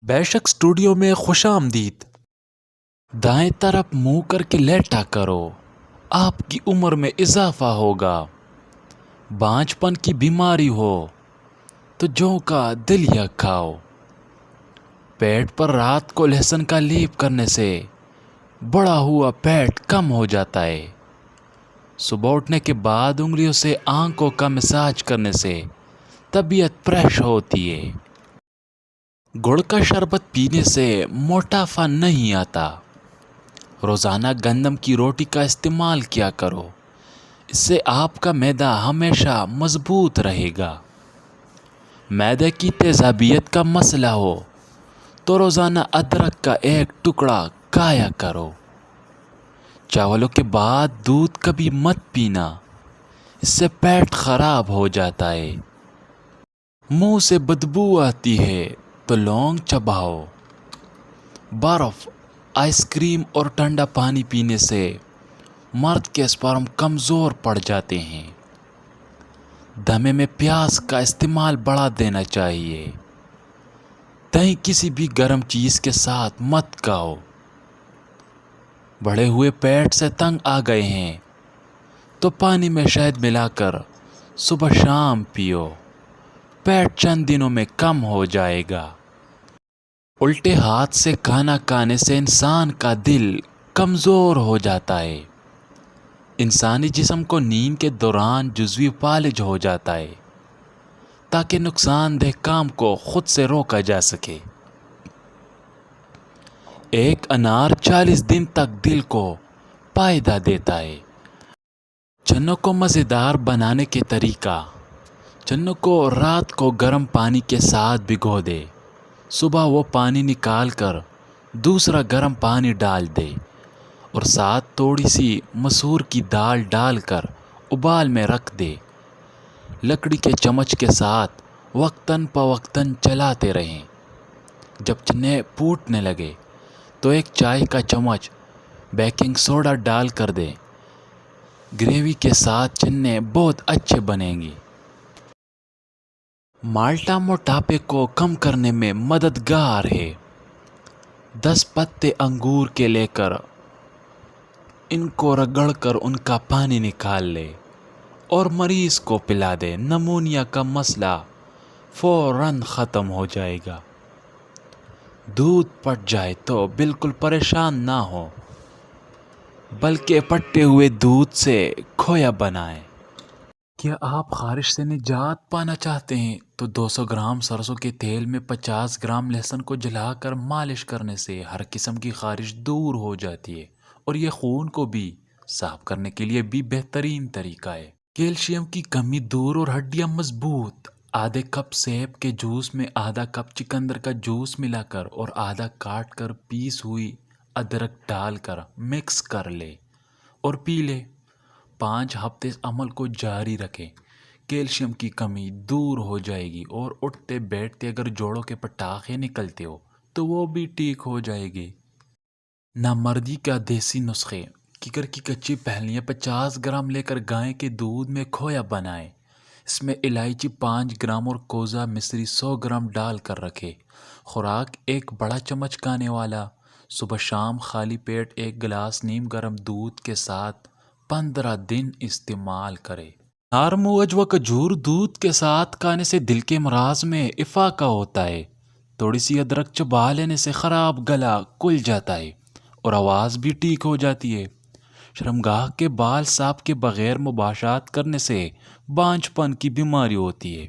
بیشک اسٹوڈیو میں خوش آمدید۔ دائیں طرف منہ کر کے لیٹا کرو، آپ کی عمر میں اضافہ ہوگا۔ بانجھ پن کی بیماری ہو تو جوں کا دلیا کھاؤ۔ پیٹ پر رات کو لہسن کا لیپ کرنے سے بڑا ہوا پیٹ کم ہو جاتا ہے۔ صبح اٹھنے کے بعد انگلیوں سے آنکھوں کا مساج کرنے سے طبیعت فریش ہوتی ہے۔ گڑ کا شربت پینے سے موٹاپا نہیں آتا۔ روزانہ گندم کی روٹی کا استعمال کیا کرو، اس سے آپ کا معدہ ہمیشہ مضبوط رہے گا۔ معدے کی تیزابیت کا مسئلہ ہو تو روزانہ ادرک کا ایک ٹکڑا کھایا کرو۔ چاولوں کے بعد دودھ کبھی مت پینا، اس سے پیٹ خراب ہو جاتا ہے۔ منہ سے بدبو آتی ہے تو لونگ چباؤ۔ برف، آئس کریم اور ٹھنڈا پانی پینے سے مرد کے سپرم کمزور پڑ جاتے ہیں۔ دمے میں پیاز کا استعمال بڑھا دینا چاہیے۔ دہی کسی بھی گرم چیز کے ساتھ مت کھاؤ۔ بڑھے ہوئے پیٹ سے تنگ آ گئے ہیں تو پانی میں شہد ملا کر صبح شام پیو، پیٹ چند دنوں میں کم ہو جائے گا۔ الٹے ہاتھ سے کھانا کھانے سے انسان کا دل کمزور ہو جاتا ہے۔ انسانی جسم کو نیند کے دوران جزوی فالج ہو جاتا ہے تاکہ نقصان دہ کام کو خود سے روکا جا سکے۔ ایک انار 40 دن تک دل کو فائدہ دیتا ہے۔ چنوں کو مزیدار بنانے کے طریقہ: چنوں کو رات کو گرم پانی کے ساتھ بھگو دے، صبح وہ پانی نکال کر دوسرا گرم پانی ڈال دے اور ساتھ تھوڑی سی مسور کی دال ڈال کر ابال میں رکھ دے۔ لکڑی کے چمچ کے ساتھ وقتاً فوقتاً چلاتے رہیں۔ جب چنے پھوٹنے لگے تو ایک چائے کا چمچ بیکنگ سوڈا ڈال کر دے۔ گریوی کے ساتھ چنے بہت اچھے بنیں گی۔ مالٹا موٹاپے کو کم کرنے میں مددگار ہے۔ 10 پتے انگور کے لے کر ان کو رگڑ کر ان کا پانی نکال لے اور مریض کو پلا دے۔ نمونیا کا مسئلہ فوراً ختم ہو جائے گا۔ دودھ پھٹ جائے تو بالکل پریشان نہ ہو، بلکہ پھٹے ہوئے دودھ سے کھویا بنائیں۔ کیا آپ خارش سے نجات پانا چاہتے ہیں تو 200 گرام سرسوں کے تیل میں 50 گرام لہسن کو جلا کر مالش کرنے سے ہر قسم کی خارش دور ہو جاتی ہے، اور یہ خون کو بھی صاف کرنے کے لیے بھی بہترین طریقہ ہے۔ کیلشیم کی کمی دور اور ہڈیاں مضبوط: آدھے کپ سیب کے جوس میں آدھا کپ چقندر کا جوس ملا کر اور آدھا کاٹ کر پیس ہوئی ادرک ڈال کر مکس کر لے اور پی لے۔ 5 ہفتے عمل کو جاری رکھیں، کیلشیم کی کمی دور ہو جائے گی، اور اٹھتے بیٹھتے اگر جوڑوں کے پٹاخے نکلتے ہو تو وہ بھی ٹھیک ہو جائے گی۔ نامردی کا دیسی نسخے: ککر کی کچی پہلیاں 50 گرام لے کر گائے کے دودھ میں کھویا بنائیں۔ اس میں الائچی 5 گرام اور کوزہ مصری 100 گرام ڈال کر رکھے۔ خوراک: ایک بڑا چمچ کھانے والا۔ صبح شام خالی پیٹ 1 گلاس نیم گرم دودھ کے ساتھ 15 دن استعمال کرے۔ انار، موج و کھجور دودھ کے ساتھ کھانے سے دل کے امراض میں افاقہ ہوتا ہے۔ تھوڑی سی ادرک چبا لینے سے خراب گلا کھل جاتا ہے اور آواز بھی ٹھیک ہو جاتی ہے۔ شرمگاہ کے بال صاف کے بغیر مباشرت کرنے سے بانجھ پن کی بیماری ہوتی ہے۔